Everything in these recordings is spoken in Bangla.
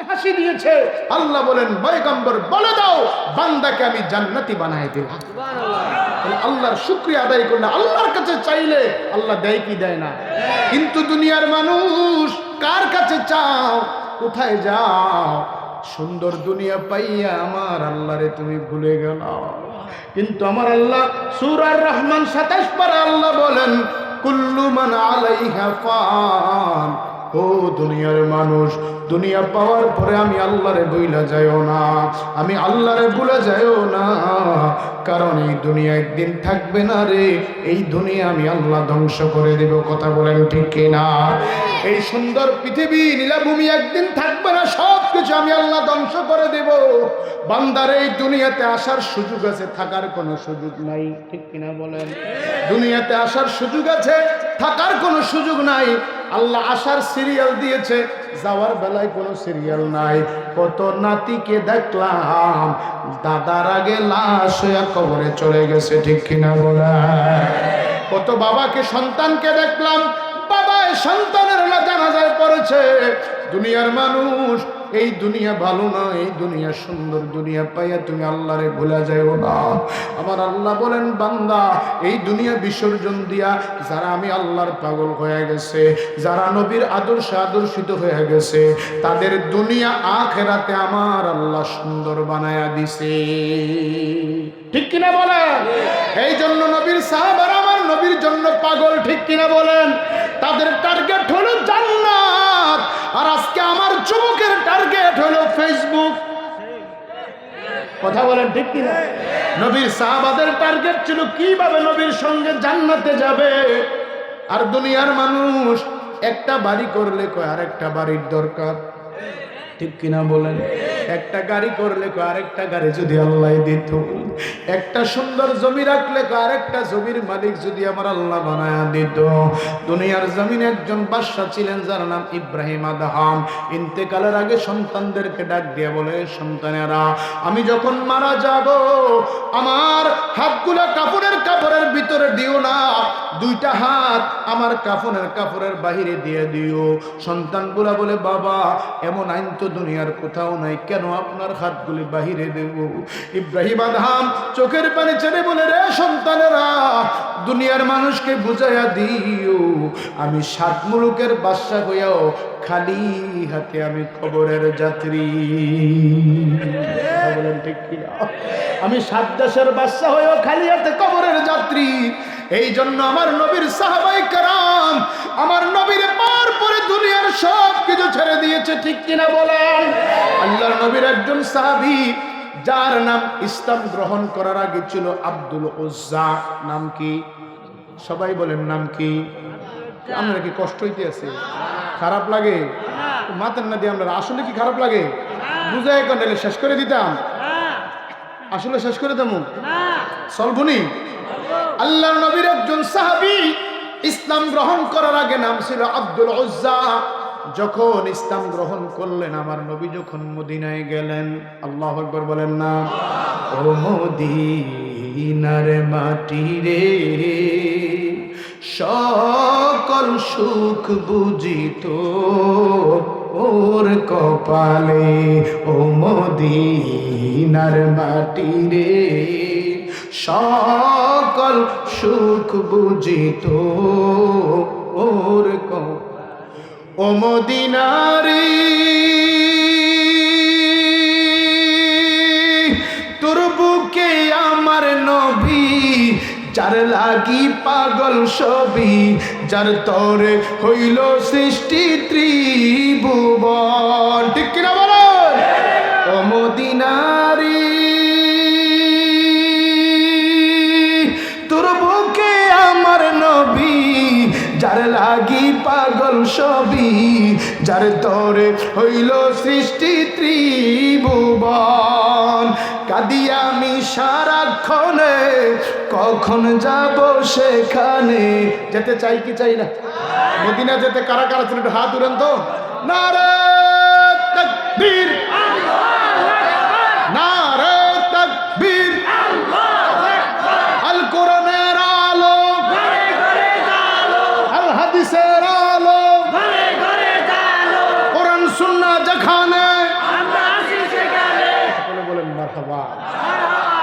হাসি দিয়েছে। আল্লাহ বলেন পয়গম্বর বলে দাও বান্দাকে আমি জান্নাতি বানায় দিলাম। আল্লাহর শুকরিয়া আদায় করলে, আল্লাহর কাছে চাইলে আল্লাহ দেয় কি দেয় না। কিন্তু দুনিয়ার মানুষ কার কাছে চাও, কোথায় যাও? সুন্দর দুনিয়া পাইয়া আমার আল্লাহরে তুমি ভুলে গেল। কিন্তু আমার আল্লাহ সূরা রহমান 27 পারা আল্লাহ বলেন কুল্লু মান আলাইহা ফান। ও দুনিয়ার মানুষ, দুনিয়া পাওয়ার পরে আমি আল্লাহরে ভুলে যাইও না, আমি আল্লাহরে ভুলে যাইও না, কারণ এই দুনিয়া একদিন থাকবে না রে। এই দুনিয়া আমি আল্লাহ ধ্বংস করে দেব। কথা বলেন ঠিক কিনা? এই সুন্দর পৃথিবী নীলাভূমি একদিন থাকবে না, সব কিছু আমি আল্লাহ ধ্বংস করে দেব। বান্দার এই দুনিয়াতে আসার সুযোগ আছে, থাকার কোনো সুযোগ নাই। ঠিক কিনা বলেন? দুনিয়াতে আসার সুযোগ আছে, থাকার কোনো সুযোগ নাই। আল্লাহ আসার সিরিয়াল দিয়েছে, যাওয়ার বেলায় কোনো সিরিয়াল নাই। কত নাতিকে দেখলাম দাদার আগে লাশ হয়ে কবরে চলে গেছে। ঠিক কিনা বলেন? কত বাবাকে সন্তানকে দেখলাম বাবায় সন্তানের জানাজায় পড়েছে। দুনিয়ার মানুষ, এই দুনিয়া ভালো না, এই দুনিয়া সুন্দর দুনিয়া পাইয়া তুমি আল্লাহরে ভুলে যাও না। আমার আল্লাহ বলেন বান্দা, এই দুনিয়া বিসর্জন দিয়া যারা আমি আল্লাহর পাগল হয়ে গেছে, যারা নবীর আদর্শে আদর্শিত হয়ে গেছে, তাদের দুনিয়া আখিরাতে আমার আল্লাহ সুন্দর বানায়া দিছে। ঠিক কিনা বলেন? এই জন্য নবীর সাহাবারা আমার নবীর জন্য পাগল। ঠিক কিনা বলেন? তাদের টার্গেট হলো জান্নাত, আর আজকে আমার যুবকের টার্গেট হলো ফেসবুক। কথা বলেন ঠিক কিনা? নবীর সাহাবাদের টার্গেট ছিল কিভাবে নবীর সঙ্গে জান্নাতে যাবে। আর দুনিয়ার মানুষ একটা বাড়ি করলে কয় আরেকটা বাড়ির দরকার। ঠিক কিনা বলেন? একটা গাড়ি করলে কয় আরেকটা গাড়ি যদি আল্লাহ দিত, একটা সুন্দর জমি রাখলে কয় আরেকটা জমির মালিক যদি আমার আল্লাহ বানায়া দিত। দুনিয়ার জমিনে একজন বাদশা ছিলেন যার নাম ইব্রাহিম আদহাম। ইন্তেকালের আগে সন্তানদেরকে ডাক দিয়ে বলে, সন্তানেরা আমি যখন মারা যাব আমার হাতগুলো কাপড়ের ভিতরে দিও না, দুইটা হাত আমার কাপড়ের বাহিরে দিয়ে দিও। সন্তানগুলা বলে বাবা এমন আইন তো দুনিয়ার কোথাও নাই, কেন আপনার হাতগুলি বাহিরে দেব? ইব্রাহিম আদহাম চোখের পানি ছেড়ে বলে, রে সন্তানেরা দুনিয়ার মানুষকে বুঝাইয়া দিও আমি 7 মুলুকের বাদশা হইয়াও খালি হাতে আমি কবরের যাত্রী। বলেন ঠিক কিনা? আমি 7 দেশের বাদশা হইয়াও খালি হাতে কবরের যাত্রী। এই জন্য আমার নবীর সাহাবায়ে কেরাম আমার নবীর পার পরে দুনিয়ার সব কিছু ছেড়ে দিয়েছে। ঠিক কিনা বলেন? আল্লাহর নবীর একজন সাহাবী যার নাম ইসলাম গ্রহণ করার আগে ছিল আব্দুল উজ্জা। নাম কি? সবাই বলেন নাম কি? আপনারা কি কষ্ট হইতে আছে? খারাপ লাগে? মাতেন না দিয়ে আমরা আসলে কি খারাপ লাগে? বুঝাই কন্ডেলে শেষ করে দিতাম, আসলে শেষ করে দেবো সলভুনি। আল্লাহর নবীর একজন সাহাবী ইসলাম গ্রহণ করার আগে নাম ছিল আব্দুল উজ্জা। যখন ইসলাম গ্রহণ করলেন আমার নবী যখন মদিনায় গেলেন, আল্লাহু আকবার বলেন না? ও মদিনার মাটি রে সকল সুখ বুঝিত ওর কপালে। ও মদিনার মাটি রে সকল সুখ বুঝিত ওর কপালে। ও মদিনারি তোর বুকে আমার নবী, যার লাগি পাগল সবই, যার তরে হইল সৃষ্টি ত্রিভুবন। ঠিক কিনা বলেন? ও মদিনারি তোর বুকে আমার নবী, যার লাগি পাগল সবই, যার তরে হইল সৃষ্টি ত্রিভুবন। কাঁদি আমি সারাক্ষণে, কখন যাব সেখানে। যেতে চাই কি চাই না? মদিনা যেতে কারা কারা ছিল একটু হাত উড়েন তো। নারে তাকবীর, নারে তাকবীর, আল কোরআনের আলো, আল হাদিসের আলো, কোরআন সুন্নাহ যেখানে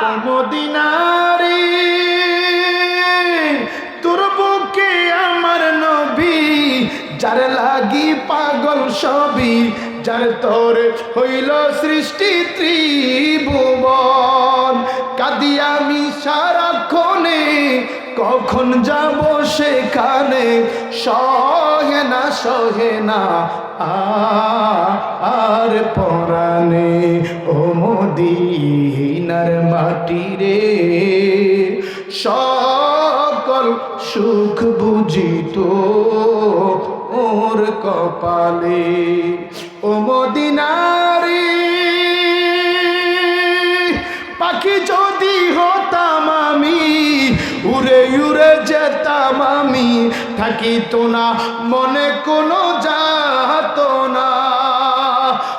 ও মদিনারে তোর বুকে আমার নবী যার লাগি পাগল সবই যার তোর হইল সৃষ্টি ত্রিভুবন কাঁদি আমি সারাক্ষণে কখন যাব সেখানে সহে না আর পরাণে ও মদিনার মাটি রে সকল সুখ বুঝিত ওর কপালে ও মদিনারে পাখি যদি হতাম আমি উড়ে উড়ে যেতাম আমি থাকিত না মনে কোনো যাত না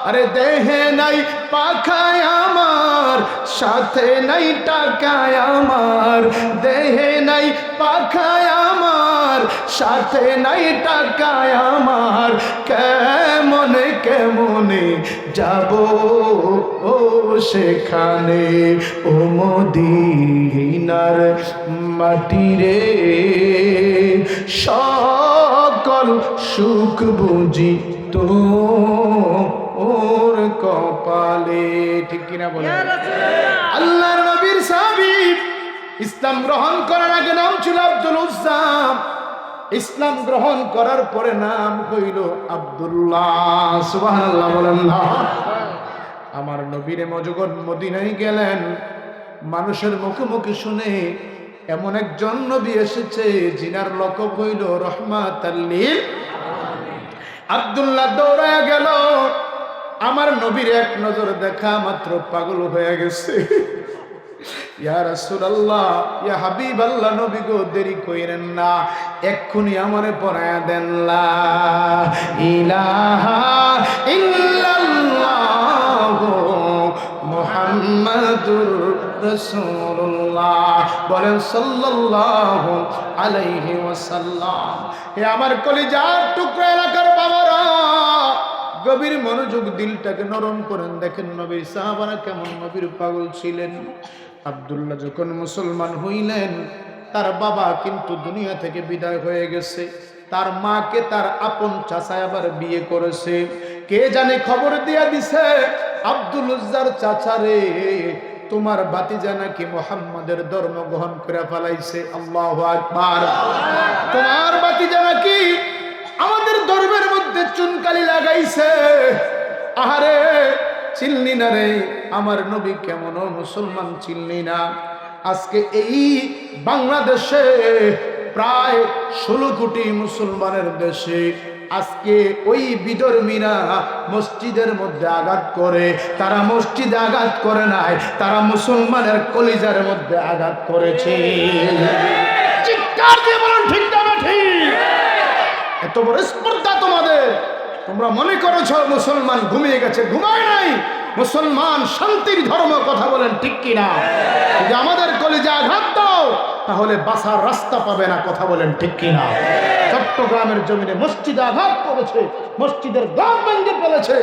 আরে দেহে নাই পাখায় আমার সাথে নাই টাকায় আমার দেহে নাই পাখায় আমার সাথে নাই টাকায় আমার কেমনে কেমনে যাব ও সেখানে ও মদিনার মাটি রে সকল সুখ বুঝি তো ওর কপালে ঠিক কিনা বলে আল্লাহর নবীর সাহাবী ইসলাম গ্রহণ করার আগে নাম ছিল আব্দুল উজ্জা ইসলাম গ্রহণ করার পরে নাম হইল আব্দুল্লাহ সুবহানাল্লাহ বলেন না আমার নবীরে যখন মদিনায় গেলেন মানুষের মুখে মুখে শুনে এমন একজন নবী এসেছে যিনার লকব হইল রহমাতাল লিল আব্দুল্লাহ দৌড়ায় গেল আমার নবীর এক নজর দেখা মাত্র পাগল হয়ে গেছে ইয়া রাসূলুল্লাহ ইয়া হাবিবাল্লাহ নবী গো দেরি কইরেন না এক্ষুনি আমারে পড়ায়া দেন লা ইলাহা ইল্লাল্লাহ মুহাম্মাদুর রাসূলুল্লাহ বলেন সাল্লাল্লাহু আলাইহি ওয়াসাল্লাম হে আমার কলিজার টুকরা এলাকার বাবারা গভীর মনোযোগ দিলটাকে নরম করেন দেখেন নবীর সাহাবারা কেমন নবীর পাগল ছিলেন আব্দুল্লাহ যখন মুসলমান হইলেন তার বাবা কিন্তু দুনিয়া থেকে বিদায় হয়ে গেছে তার মাকে তার আপন চাচা আবার বিয়ে করেছে কে জানে খবর দিয়া দিছে আব্দুল উজ্জার চাচারে তোমার ভাতিজা নাকি মুহাম্মাদের ধর্ম গ্রহণ করে ফেলাইছে আল্লাহু আকবার তোমার ভাতিজা নাকি আমাদের ধর্মের মধ্যে চুনকালি লাগাইছে আহারে চিনলি না রে আমার নবী কেমন মুসলমান চিনলি না আজকে এই বাংলাদেশে প্রায় 16 কোটি মুসলমানের দেশে আজকে ওই বিধর্মীরা মসজিদের মধ্যে আঘাত করে তারা মসজিদে আঘাত করে নাই তারা মুসলমানের কলিজার মধ্যে আঘাত করেছে চিৎকার দিয়ে বলুন ঠিক না ঠিক এত বড় স্পর্ধা তোমাদের তোমরা মনে করেছো মুসলমান ঘুমিয়ে গেছে ঘুমায় নাই মুসলমান শান্তির ধর্ম কথা বলেন ঠিক কিনা যদি আমাদের কলিজা আঘাত দাও তাহলে বাঁচার রাস্তা পাবে না কথা বলেন ঠিক কিনা চট্টগ্রামের জমিনে মসজিদে আঘাত করেছে মসজিদের গাছ ভেঙে ফেলেছে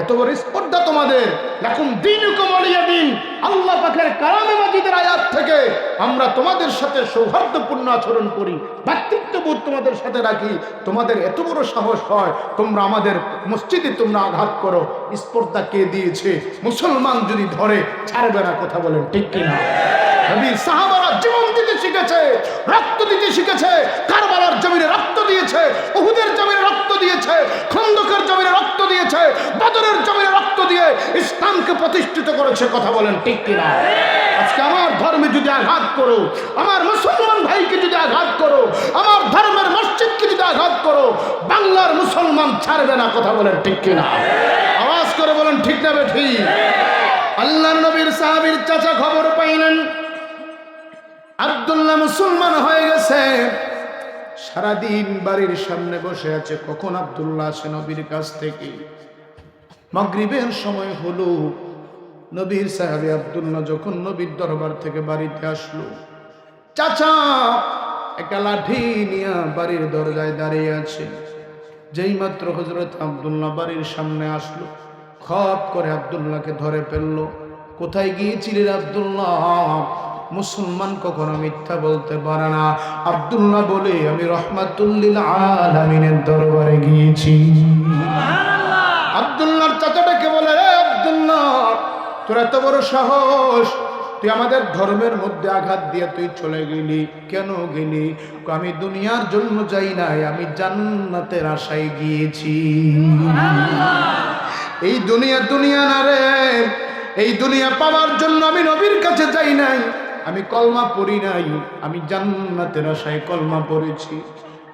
এত বড় স্পর্ধা তোমাদের লাকুম দীনুকুম ওয়ালিয়া দীন আল্লাহ পাকের কালামে মাজিদের আয়াত থেকে আমরা তোমাদের সাথে সৌহার্দ্যপূর্ণ আচরণ করি ভ্রাতৃত্ববোধ তোমাদের সাথে রাখি তোমাদের এত বড় সাহস হয় তোমরা আমাদের মসজিদে তোমরা আঘাত করো স্পর্ধা কে দিয়েছে মুসলমান যদি ধরে ছাড়বে না কথা বলেন ঠিক কিনা নবী সাহাবারা জীবন দিতে শিখেছে রক্ত দিতে শিখেছে কারবালার জমিনে রক্ত দিয়েছে উহুদের জমিনে রক্ত দিয়েছে খন্দকের জমিনে রক্ত দিয়েছে বদরের জমিনে রক্ত দিয়ে ইসলামকে প্রতিষ্ঠিত করেছে কথা বলেন ঠিক কিনা আজকে আমার ধর্মে যদি আঘাত করো আমার মুসলমান ভাইকে যদি আঘাত করো আমার ধর্মের মসজিদকে যদি আঘাত করো বাংলার মুসলমান ছাড়বে না কথা বলেন ঠিক কিনা আওয়াজ করে বলেন ঠিক না ঠিক আল্লাহর নবীর সাহাবীর চাচা খবর পাইলেন আব্দুল্লাহ মুসলমান হয়ে গেছে সারাদিন বাড়ির সামনে বসে আছে কখন আব্দুল্লাহ আসে নবীর কাছ থেকে মাগরিবের সময় হলো নবীর সাহাবী আব্দুল্লাহ যখন নবীর দরবার থেকে বাড়িতে আসলো চাচা একটা লাঠি নিয়ে বাড়ির দরজায় দাঁড়িয়ে আছে যেই মাত্র হযরত আব্দুল্লাহ বাড়ির সামনে আসলো খপ করে আব্দুল্লাহকে ধরে ফেললো কোথায় গিয়েছিলেন আব্দুল্লাহ? মুসলমান কখনো মিথ্যা বলতে পারে না। আব্দুল্লাহ বলে, আমি রহমাতুল লিল আলামিনের দরবারে গিয়েছি। আব্দুল্লাহর চাচাটাকে বলে, রে আব্দুল্লাহ, তোর এত বড় সাহস, তুই আমাদের ধর্মের মধ্যে আঘাত দিয়ে তুই চলে গেলি, কেন গেলি? আমি দুনিয়ার জন্য যাই নাই, আমি জান্নাতের আশায় গিয়েছি। এই দুনিয়া না রে, এই দুনিয়া পাওয়ার জন্য আমি নবীর কাছে যাই নাই, আমি কলমা পড়ি নাই, আমি জান্নাতের আশায় কলমা পড়েছি।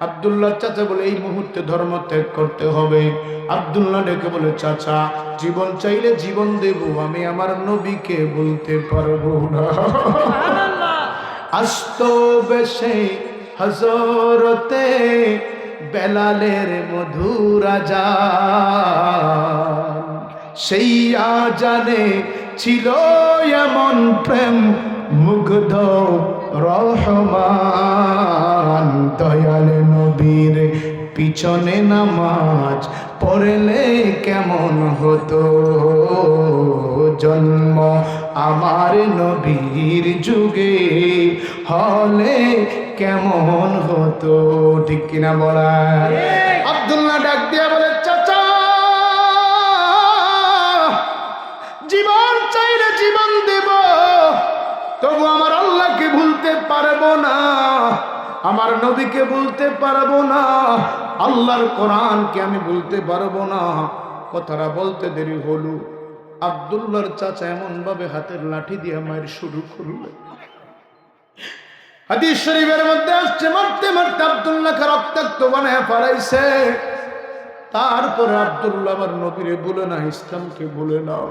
আব্দুল্লাহ চাচা বলে, এই মুহূর্তে ধর্ম ত্যাগ করতে হবে। আব্দুল্লাহ ডেকে বলে, চাচা, জীবন চাইলে জীবন দেব, আমি আমার নবীকে বলতে পারবো না। আস্ত বেশে হযরতে বেলালের মধুর আযান, সেই আজানে ছিল এমন প্রেম মুগ্ধ রহমান। দয়াল নবীর পিছনে নামাজ পড়লে কেমন হতো, জন্ম আমার নবীর যুগে হলে কেমন হতো। ঠিক কিনা বলা? আব্দুল্লাহ ডাক দিয়া বলে, চাচা, জীবন চাইলে জীবন দেব, তবু আমার আল্লাহকে ভুলতে পারবো না, আমার নবীকে বলতে পারবো না, আল্লাহর কোরআনকে আমি বলতে পারবো না। কথাটা বলতে দেরি হলো, আব্দুল্লাহর চাচা এমন ভাবে হাতের লাঠি দিয়ে মায়ের শুরু করলো। হাদিস শরীফের মধ্যে আসছে, মারতে মারতে আব্দুল্লাহকে রক্তাক্ত বানায় ফেলাইছে। তারপরে আব্দুল্লাহ আবার নবীরে বলে না, ইসলামকে বলে নাও।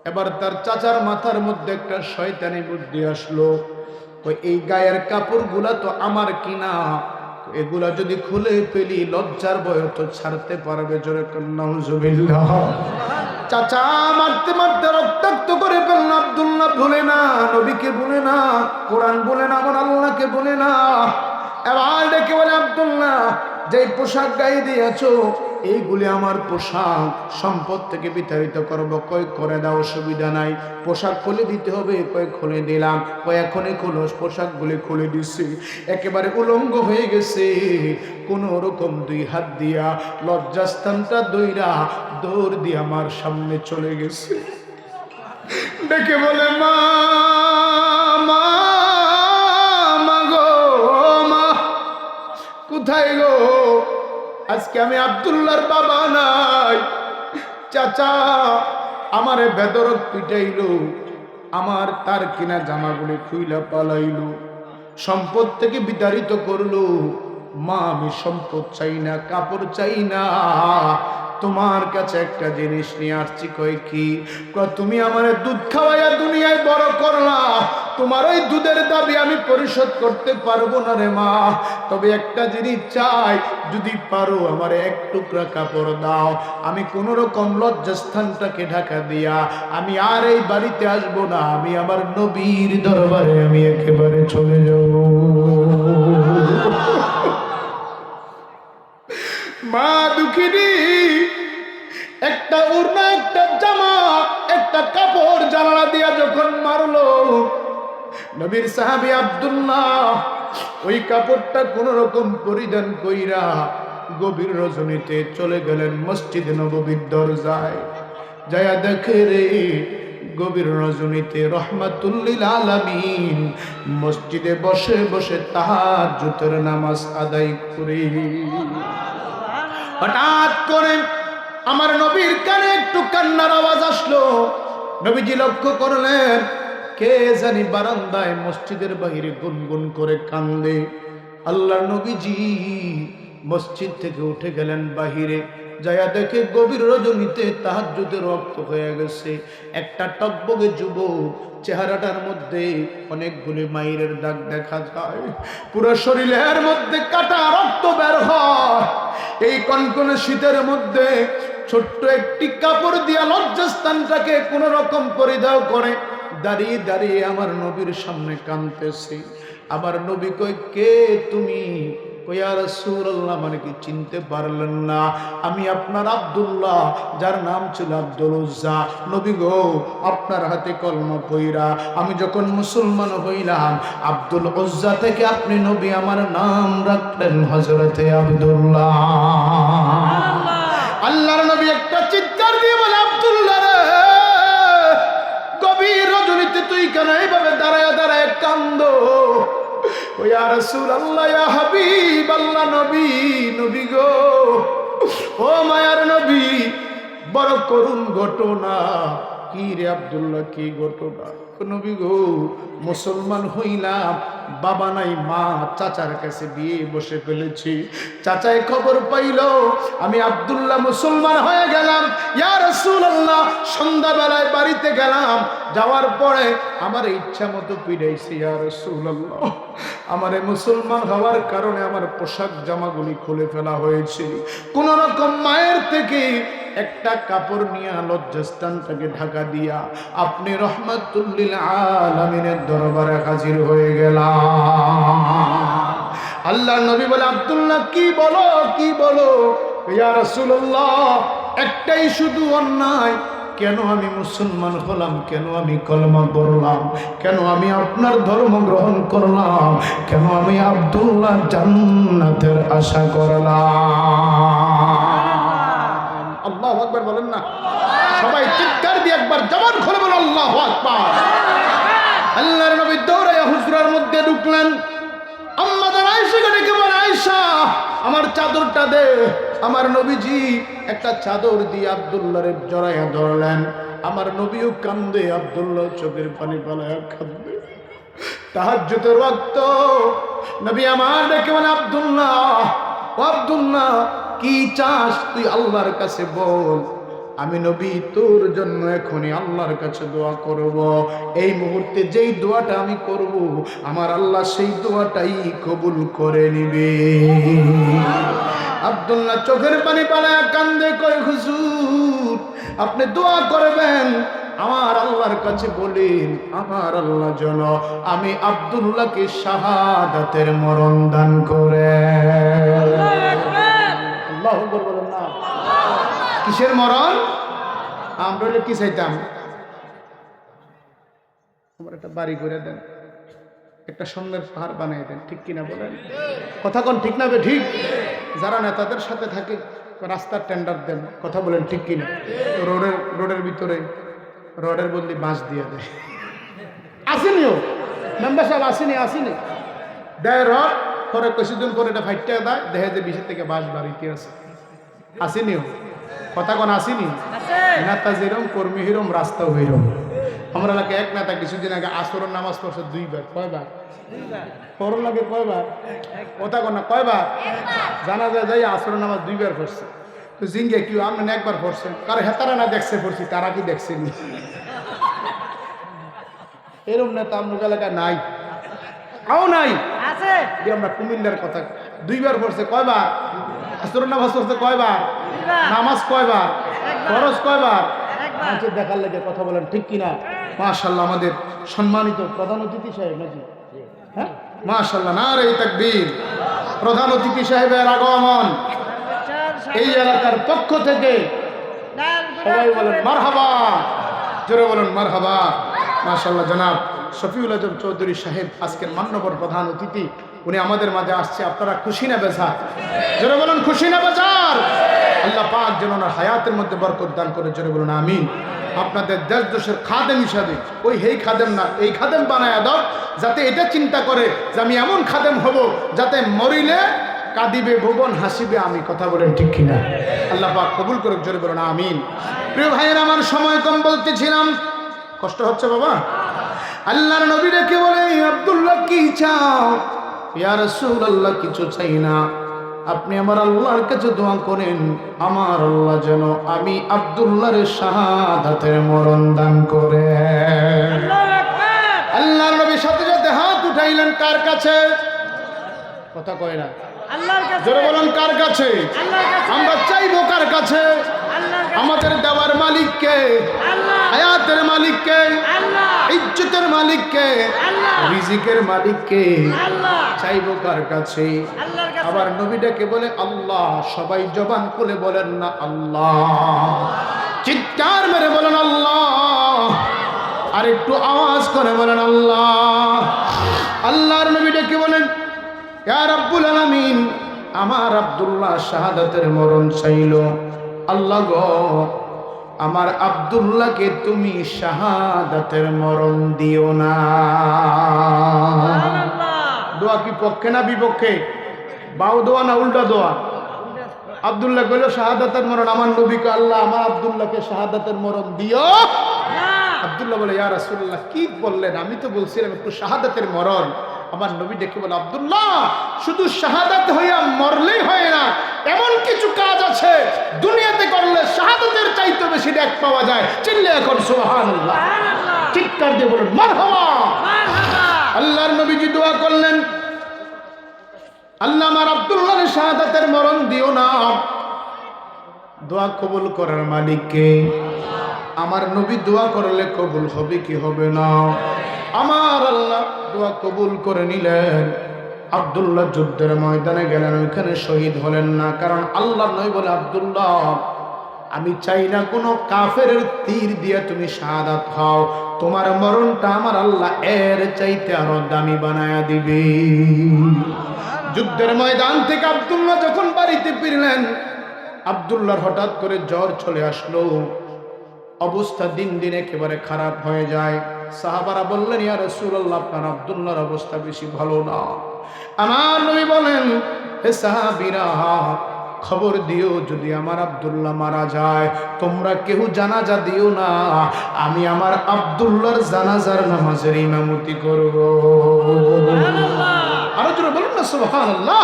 এবার তার চাচার মাথার মধ্যে একটা শয়তানি বুদ্ধি আসলো, এই গায়ের কাপড়গুলা তো আমার কিনা, এগুলা যদি খুলে ফেলি লজ্জার ভয় তো ছাড়তে পারবে। জোরে নাউজুবিল্লাহ। চাচা মারতে মারতে রক্তাক্ত করে ফেলল। আব্দুল্লাহ ভুলে না, নবীকে ভুলে না, কোরআন বলে না, আমার আল্লাহকে বলে না। এবার ডেকে বলে, আব্দুল্লাহ, যে পোশাক গায়ে দিয়েছো এইগুলি আমার পোশাক, সম্পদ থেকে বিতাড়িত করবো, কয় করে দাও, অসুবিধা নাই। পোশাক খুলে দিতে হবে, কয় খুলে দিলাম, কয় এখনই খুলো। পোশাকগুলি খুলে দিচ্ছি, একেবারে উলঙ্গ হয়ে গেছে। কোন রকম দুই হাত দিয়া লজ্জাস্থানটা দইরা দৌড় দিয়ে আমার সামনে চলে গেছে। ডেকে বলে, মা, মা, মা গো, মা, কোথায় গো? আজকে আমি আব্দুল্লাহর বাবা নাই। চাচা আমারে বেদরক পিটাইলো, আমার তার কিনা জামাগুলি খুইলা পালাইলো, সম্পদ থেকে বিতাড়িত করলো। মা, আমি সম্পদ চাই না, কাপড় চাই না, তোমার কাছে একটা জিনিস নিয়ে আসছি। কই কি? তুমি আমারে দুধ খাওয়াইয়া দুনিয়ায় বড় করলা, তোমার ওই দুধের দাবি আমি পরিশোধ করতে পারবো না রে মা। তবে একটা জিনিস চাই, যদি পারো আমার এক টুকরা কাপড় দাও, আমি কোন রকম লজ্জাস্থানটাকে ঢাকা দিয়া আমি আর এই বাড়িতে আসবো না, আমি আমার নবীর দরবারে আমি একেবারে চলে যাব। মা দুঃখিনী, একটা ওড়না, একটা জামা, একটা কাপড় জানালা দিয়া যখন মারলো, নবীর সাহাবী আব্দুল্লাহ ওই কাপড়টা কোন রকম পরিধান কইরা গভীর রজনীতে চলে গেলেন মসজিদে নববীর দরজায়। যায়া দেখে রে, গভীর রজনীতে রহমাতুল লিল আলামিন মসজিদে বসে বসে তাহাজ্জুদের নামাজ আদায় করে। হঠাৎ করে আমার নবীর কানে একটু কান্নার আওয়াজ আসলো। নবীজি লক্ষ্য করলেন, কে জানি বারান্দায় মসজিদের বাহিরে গুনগুন করে কান্দে। আল্লাহর নবীজি মসজিদ থেকে উঠে গেলেন বাহিরে, যায়া দেখে গভীর রজনীতে তাহাজ্জুদের রক্ত হয়ে গেছে। একটা টকবগে যুবক, চেহারাটার মধ্যে অনেকগুলি মাইরের দাগ দেখা যায়, পুরো শরীরের মধ্যে কাটা রক্ত বের হয়। এই কনকনে শীতের মধ্যে ছোট্ট একটি কাপড় দিয়া লজ্জাস্থানটাকে কোন রকম পরিধান করে দাঁড়িয়ে দাঁড়িয়ে আমার নবীর সামনে কাঁদতেছে। আমার নবী কই, কে তুমি? ও ইয়া রাসূলুল্লাহ, মানে কি চিনতে পারলেন না? আমি আপনার আব্দুল্লাহ, যার নাম ছিল আব্দুল উজ্জা। নবী গো, আপনার হাতে কলমা পইরা আমি যখন মুসলমান হইলাম, আব্দুল উজ্জা থেকে আপনি নবী আমার নাম রাখলেন হযরতে আব্দুল্লাহ। আল্লাহর নবী একটা চিৎকার দিয়ে বলে, আব্দুল্লাহ রে, গভীর রজনীতে তুই কেন এইভাবে দাঁড়ায় দাঁড়ায় কান্দো? ও ইয়া রাসূলুল্লাহ, ইয়া হাবিবাল্লাহ, নবী, নবী গো, ও মায়ার নবী, বড় করুণ ঘটনা। কি রে আব্দুল্লাহ, কি ঘটনা? নবী গো, মুসলমান হইলাম, বাবা নাই, মা, চাচার কাছে বিয়ে বসে ফেলেছি। চাচায় খবর পাইল আমি আব্দুল্লাহ মুসলমান হয়ে গেলাম। ইয়া রাসূলুল্লাহ, সন্ধ্যাবেলায় বাড়িতে গেলাম, যাওয়ার পরে আমার ইচ্ছা মতো পিড়াইছে। ইয়া রাসূলুল্লাহ, আমারে মুসলমান হওয়ার কারণে আমার পোশাক জামাগুলি খুলে ফেলা হয়েছে। কোন রকম মায়ের থেকে একটা কাপড় নিয়ে লজ্জাস্থানটাকে ঢাকা দিয়া আপনি রহমাতুল লিল আলামিনের দরবারে হাজির হয়ে গেলাম। আল্লাহর নবী বলে, আব্দুল্লাহ কি বলো, কি বলো? ইয়া রাসূলুল্লাহ, একটাই শুধু অন্যায়। কেন আমি মুসলমান হলাম, কেন আমি কলমা পড়লাম, কেন আমি আপনার ধর্ম গ্রহণ করলাম, কেন আমি আব্দুল্লাহ জান্নাতের আশা করলাম? আল্লাহু আকবার বলেন না সবাই, চিৎকার দিয়ে একবার জবান খুলে বলেন আল্লাহু আকবার। আল্লাহর নবী দৌড়াইয়া হুজরার মধ্যে ঢুকলেন। আম্মাজান আয়েশাকে ডেকে বলেন, আয়েশা, আমার চাদরটা দে। আমার নবীজি একটা চাদর দিয়ে আব্দুল্লাহরে জড়াইয়া ধরলেন। আমার নবীও কান্দে, আব্দুল্লাহ চোখের পানি ফেলাইয়া কান্দে। তাহাজ্জুদের ওয়াক্ত নবী আমার ডেকে বলেন, আব্দুল্লাহ, ও আব্দুল্লাহ, কি চাস তুই আল্লাহর কাছে বল। আমি নবী তোর জন্য এখনই আল্লাহর কাছে দোয়া করব। এই মুহূর্তে যেই দোয়াটা আমি করব, আমার আল্লাহ সেই দোয়াটাই কবুল করে নিবে। আব্দুল্লাহ চোখের পানি পালায়া কান্দে, কয় হুজুর, আপনি দোয়া করবেন, আমার আল্লাহর কাছে বলেন, আমার আল্লাহ যেন আমি আব্দুল্লাহকে শাহাদাতের মরণ দান করে। আল্লাহু আকবার বলেন না। কিসের মরণ? আমরা কি চাইতাম? আমার একটা বাড়ি করে দেন, একটা স্বর্ণের পাহাড় বানিয়ে দেন, ঠিক কিনা বলেন? কথা কোন ঠিক না? ঠিক। যারা নেতাদের সাথে থাকে রাস্তার টেন্ডার দেন, কথা বলেন ঠিক কিনা? রোডের ভিতরে রডের বদলি বাঁশ দিয়ে দেয়। আসেনিও মেম্বার সাহেব, আসেনি দেয় রড, পরে কিছুদিন পরে এটা ফাইটটা দেয়, দেখে যে 20 থেকে বাঁশ বাড়িতে আছে। আসেনিও কথা কোন? আসেনি। নেতা যেরম কর্মী হিরম, রাস্তাও হিরম। আমরা এলাকায় এক নেতা কিছুদিন আগে আসরের নামাজ পড়ছে 2 বার। কয়বার পড়ন লাগে? কয়বার? কথা কোন? কয়বার? জানা যায় যাই আসরের নামাজ 2 বার পড়ছে। তো জিঙ্গে কি আপনি একবার পড়ছেন? কারো হেতারা না দেখছে পড়ছি, তারা কি দেখছেনি? এরম নেতা আপনার এলাকায় নাই? আও নাই আছে। আমরা কুমিল্লার কথা 2 বার পড়ছে। কয়বার? আসরের নামাজ পড়ছে কয়বার? নামাজ কয়বার? ফরজ কয়বার? মানুষের দেখার লেগে, কথা বলেন ঠিক কিনা? মাশাআল্লাহ, আমাদের সম্মানিত প্রধান অতিথি সাহেব নাকি? হ্যাঁ, মাশাআল্লাহ, নারে তাকবীর। প্রধান অতিথি সাহেবের আগমন এই এলাকার পক্ষ থেকে সবাই বলেন মারহাবা, জোরে বলেন মারহাবা। মাশাআল্লাহ, জনাব শফিউল আজম চৌধুরী সাহেব আজকের মান্যবর প্রধান অতিথি, উনি আমাদের মাঝে আসছে। আপনারা খুশি না বেজার? জোরে বলেন খুশি না বেজার? আল্লাহ পাক যেন ওনার হায়াতের মধ্যে বরকত দান করে, জোরে বলুন আমিন। আপনাদের দেশ দেশের খাদেম হিসাবে ওই হেই খাদেম না, এই খাদেম বানায় দাও, যাতে এটা চিন্তা করে যে আমি এমন খাদেম হব যাতে মরিলে কাঁদিবে ভুবন, হাসিবে আমি। কথা বলেন ঠিক কিনা? আল্লাহ পাক কবুল করুক, জোরে বলুন আমিন। প্রিয় ভাইয়ের, আমার সময় কম, বলতেছিলাম কষ্ট হচ্ছে বাবা। আল্লাহর নবী রেখে বলে, আব্দুল্লাহ কি চাও? ইয়া রাসূলুল্লাহ, কিছু চাই না, আপনি আমার আল্লাহর কাছে দোয়া করেন, আমার আল্লাহ যেন আমি আব্দুল্লাহর শাহাদাতের মরণ দান করে। আল্লাহর নবী সাথে সাথে হাত উঠাইলেন। কার কাছে? কথা কয় না, আল্লাহর কাছে। জোরে বলেন কার কাছে? আল্লাহর কাছে। আমরা চাইবো কার কাছে? আমাদের দেওয়ার মালিককে, হায়াতের মালিককে, ইজ্জতের মালিক কে? রিজিকের মালিক কে? চাইবো কার কাছে? আবার নবীটাকে বলে আল্লাহ। সবাই জবান খুলে বলেন না আল্লাহ, চিৎকার মেরে বলেন আল্লাহ, আর একটু আওয়াজ করে বলেন আল্লাহ। আল্লাহর নবীটাকে বলেন ইয়া রাব্বুল আলামিন, আমার আব্দুল্লাহ শাহাদাতের মরণ চাইল। আল্লাহ গো, আমার আব্দুল্লাহকে তুমি শাহাদাতের মরণ দিও না। দোয়া কি পক্ষে না বিপক্ষে? বাউ দোয়া না উল্টা দোয়া? আব্দুল্লাহ কইল শাহাদাতের মরণ, আমার নবীকে আল্লাহ আমার আব্দুল্লাহকে শাহাদাতের মরণ দিও। আব্দুল্লাহ বলে ইয়া রাসূলুল্লাহ কি বললেন? আমি তো বলছিলাম একটু শাহাদাতের মরণ। আমার নবী ডেকে বলে আব্দুল্লাহ, শুধু শাহাদাত হইয়া মরলেই হয় না, এমন কিছু কাজ আছে দুনিয়াতে করলে শাহাদাতের চাইতে বেশি নেক পাওয়া যায়। চিল্লে এখন সুবহানাল্লাহ, চিৎকার দিয়ে বলুন মারহাবা। আল্লাহর নবীজি দোয়া করলেন, আল্লাহ আমার আব্দুল্লাহর শাহাদাতের মরণ দিও না। দোয়া কবুল করার মালিক কে? আমার নবী দোয়া করলে কবুল হবে কি হবে না? আমার আল্লাহ দোয়া কবুল করে নিলেন। আব্দুল্লাহ যুদ্ধের ময়দানে গেলেন, ওইখানে শহীদ হলেন না। কারণ আল্লাহ নবী বলে আব্দুল্লাহ, আমি চাই না কোনো কাফেরের তীর দিয়ে তুমি শাহাদাত হও, তোমার মরণটা আমার আল্লাহ এর চাইতে আরো দামি বানায়া দিবে। যুদ্ধের ময়দান থেকে আব্দুল্লাহ যখন বাড়িতে ফিরলেন, আব্দুল্লাহর হঠাৎ করে জ্বর চলে আসলো, অবস্থা দিন দিন একেবারে খারাপ হয়ে যায়। সাহাবারা বললেন ইয়া রাসূলুল্লাহ, আপনার আব্দুল্লাহর অবস্থা বেশি ভালো না। আমার নবী বলেন, হে সাহাবীরা, খবর দিও যদি আমার আব্দুল্লাহ মারা যায়, তোমরা কেউ জানাজা দিও না, আমি আমার আব্দুল্লাহর জানাজার নামাজের ইমামতি করব। আরো জোরে বলুন না সুবহানাল্লাহ।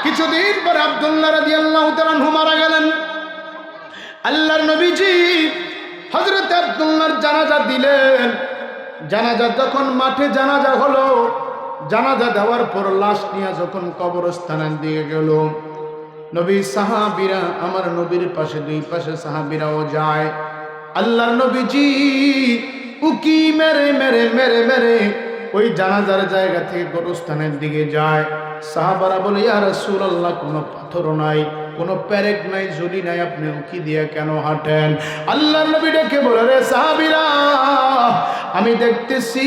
কিছুদিন পরে আব্দুল্লাহ রাদিয়াল্লাহু তাআলা আনহু মারা গেলেন। আল্লাহর নবীজি হযরত আব্দুল্লাহর জানাজা দিলেন। জানাজা যখন মাঠে জানাজা হলো, জানাজা দেওয়ার পর লাশ নিয়ে যখন কবরস্থানের দিকে গেল, নবী সাহাবীরা আমার নবীর পাশে, দুই পাশে সাহাবীরাও যায়। আল্লাহর নবীজি উকি মেরে মেরে মেরে মেরে ওই জানাজার জায়গা থেকে কবরস্থানের দিকে যায়। সাহাবারা বলে ইয়া রাসূলুল্লাহ, কোনো পাথর নাই, কোনো পেরেক নাই, জলি নাই, আপনি উকি দিয়ে কেন হাঁটেন? আল্লাহর নবী ডেকে বলে রে সাহাবীরা, আমি দেখতেছি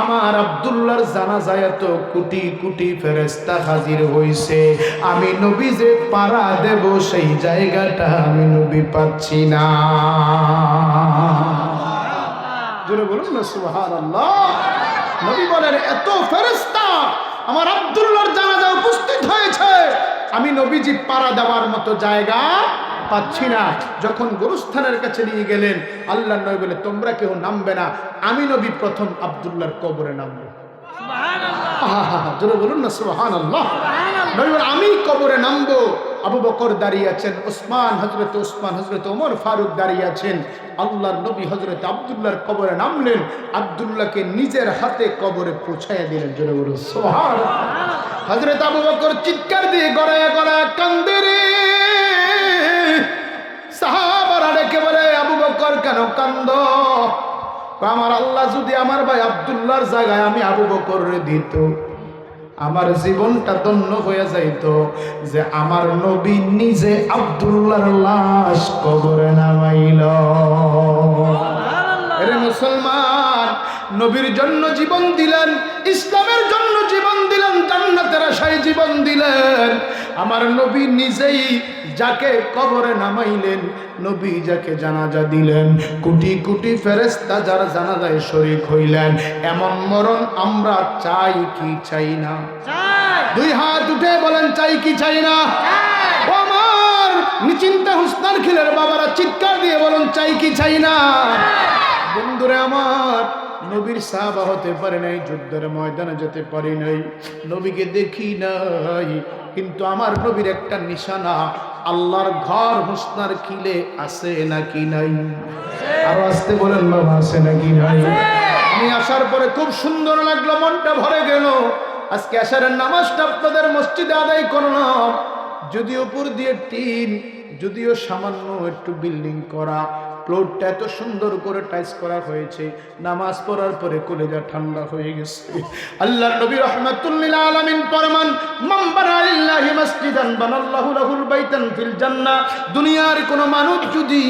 আমার আব্দুল্লাহর জানাজায় তো কোটি কোটি ফেরেশতা হাজির হইছে, আমি নবী যে পাড়া দেব সেই জায়গাটা আমি নবী পাচ্ছি না। জোরে বলুন না সুবহানাল্লাহ। নবী বলেন এত ফেরেশতা আমার আব্দুল্লাহর জানাজা উপস্থিত হয়েছে, আমি নবীজি পাড়া দেওয়ার মতো জায়গা পাচ্ছি না। যখন গোরস্থানের কাছে নিয়ে গেলেন, আল্লাহর নবী বলে তোমরা কেউ নামবে না, আমি নবী প্রথম আব্দুল্লাহর কবরে নামবো। সুবহানাল্লাহ, জোরে বলুন না সুবহানাল্লাহ। নবী বলে আমি কবরে নামবো। আবু বকর দাঁড়িয়ে আছেন, ওসমান, হযরত ওসমান, হযরত ওমর ফারুক দাঁড়িয়ে আছেন। আল্লাহর নবী হযরত আব্দুল্লাহর কবরে নামলেন, আব্দুল্লাহকে নিজের হাতে কবরে পৌঁছায়া দিলেন। জোরে বলুন সুবহানাল্লাহ। হযরত আবু বকর চিৎকার দিয়ে গড়ায়া গড়ায়া কান্দে রে। সাহাবারা ডেকে বলে আবু বকর কেন কান্দো? আমার আল্লাহ যদি আমার ভাই আব্দুল্লাহর জায়গায় আমি আবু বকররে দিত, আমার জীবনটা ধন্য হয়ে যাইত যে আমার নবী নিজে আব্দুল্লাহর লাশ কবরে নামাইল। আরে মুসলমান, নবীর জন্য জীবন দিলেন, ইসলামের জন্য জীবন দিলেন, জান্নাতের আশায় জীবন দিলেন। আমার নবী নিজেই যাকে কবরে নামাইলেন, নবী যাকে জানাজা দিলেন, কোটি কোটি ফেরেশতা যার জানাজায় শরীক হইলেন। এমন মরণ আমরা চাই কি চাই না? দুই হাত উঠে বলেন চাই কি চাই না? ও আমার নিচিন্তা হুসনার খিলের বাবারা চিৎকার দিয়ে বলুন চাই কি চাই না? বন্ধুরে আমার, নবীর সাহাবা হতে পারে নাই, যুদ্ধের ময়দানে যেতে পারি নাই, নবীকে দেখি নাই, কিন্তু আমার নবীর একটা নিশানা আল্লাহর ঘর হুসনার খিলে আছে নাকি নাই? আরো আসতে বলেন বাবা, আছে নাকি নাই? আমি আসার পরে খুব সুন্দর লাগলো, মনটা ভরে গেল। আজকে আশারের নামাজটা আপনাদের মসজিদে আদায় করলাম। যদিও উপর দিয়ে টিন, যদিও সামান্য একটু বিল্ডিং করা, ফ্লোরটা এত সুন্দর করে টাইস করা হয়েছে, নামাজ পড়ার পরে কলেজা ঠান্ডা হয়ে গেছে। আল্লাহর নবী রাহমাতুল লিল আলামিন ফরমান, মান বানা লিল্লাহি মাসজিদান বানাল্লাহু লাহুল বাইতান ফিল জান্নাহ। দুনিয়ার কোন মানুষ যদি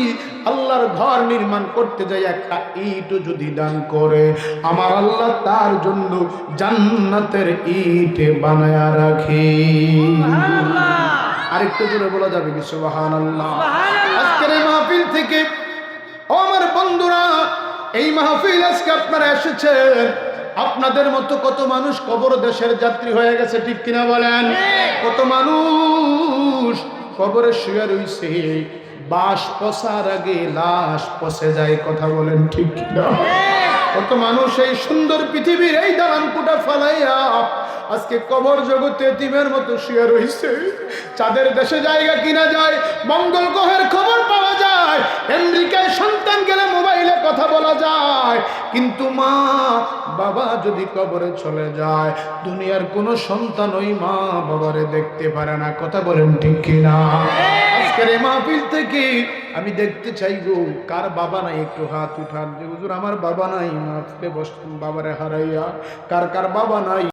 আল্লাহর ঘর নির্মাণ করতে যায়, একটা ইটও যদি দান করে, আমার আল্লাহ তার জন্য জান্নাতের ইট বানায়া রাখে। আরেকটু জোরে বলা যাবে কি সুবহানাল্লাহ? আজকের এই মাহফিল থেকে ও আমার বন্ধুরা, এই মাহফিল আজকে আপনারা এসেছেন, আপনাদের মতো কত মানুষ কবর দেশের যাত্রী হয়ে গেছে, ঠিক কিনা বলেন? কত মানুষ কবরে শুয়ে রইছে, বাস পচার আগে লাশ পচে যায়, কথা বলেন ঠিক কিনা? কত মানুষ এই সুন্দর পৃথিবীর এই দালানকুটা ফালাইয়া আজকে কবর জগতে এতিমের মতো শুয়ে রইছে। চাঁদের দেশে জায়গা কিনা যায়, মঙ্গল গ্রহের খবর পাওয়া যায়, আমেরিকায় সন্তান গেলে মোবাইলে কথা বলা যায়, কিন্তু মা বাবা যদি কবরে চলে যায়, দুনিয়ার কোনো সন্তান ওই মা বাবারে দেখতে পারে না, কথা বলেন ঠিক কিনা? আজকের এই মাহফিল থেকে আমি দেখতে চাইবো কার বাবা নাই, একটু হাত উঠান যে হুজুর আমার বাবা নাই, মাহফিলে বসতুম বাবারে হারাইয়া। কার কার বাবা নাই?